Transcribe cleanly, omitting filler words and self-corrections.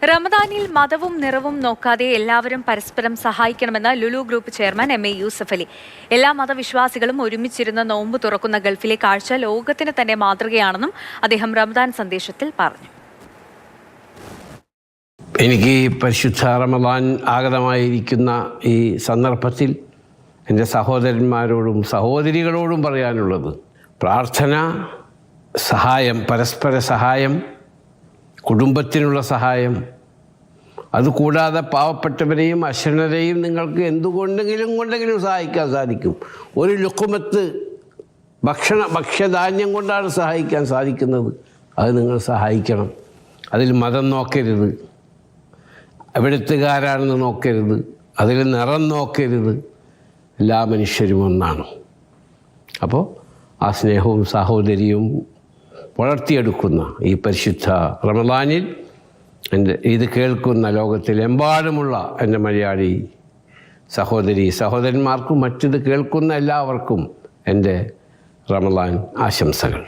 റമദാനിൽ മതവും നിറവും നോക്കാതെ എല്ലാവരും പരസ്പരം സഹായിക്കണമെന്ന് Lulu group chairman MA Yusuf Ali. എല്ലാ മതവിശ്വാസികളും ഒരുമിച്ചിരുന്ന് നോമ്പ് തുറക്കുന്ന ഗൾഫിലെ കാഴ്ച ലോകത്തിന് തന്നെ മാതൃകയാണെന്നും അദ്ദേഹം റമദാൻ സന്ദേശത്തിൽ പറഞ്ഞു. എനിക്ക് പരിശുദ്ധ റമദാൻ ആഗതമായിരിക്കുന്ന ഈ സന്ദർഭത്തിൽ എൻ്റെ സഹോദരന്മാരോടും സഹോദരികളോടും പറയാനുള്ളത്, പ്രാർത്ഥന, സഹായം, പരസ്പര സഹായം, കുടുംബത്തിനുള്ള സഹായം, അതുകൂടാതെ പാവപ്പെട്ടവരെയും അശരണരെയും നിങ്ങൾക്ക് എന്തുകൊണ്ടെങ്കിലും സഹായിക്കാൻ സാധിക്കും. ഒരു ലുക്കുമത്ത് ഭക്ഷ്യധാന്യം കൊണ്ടാണ് സഹായിക്കാൻ സാധിക്കുന്നത്. അത് നിങ്ങൾ സഹായിക്കണം. അതിൽ മതം നോക്കരുത്, എവിടുത്തുകാരാണെന്ന് നോക്കരുത്, അതിൽ നിറം നോക്കരുത്. എല്ലാ മനുഷ്യരും ഒന്നാണ്. അപ്പോൾ ആ സ്നേഹവും സാഹോദര്യവും വളർത്തിയെടുക്കുന്ന ഈ പരിശുദ്ധ റമദാനിൽ ഇത് കേൾക്കുന്ന ലോകത്തിലെമ്പാടുമുള്ള എൻ്റെ മലയാളി സഹോദരന്മാർക്കും മറ്റിത് കേൾക്കുന്ന എല്ലാവർക്കും എൻ്റെ റമദാൻ ആശംസകൾ.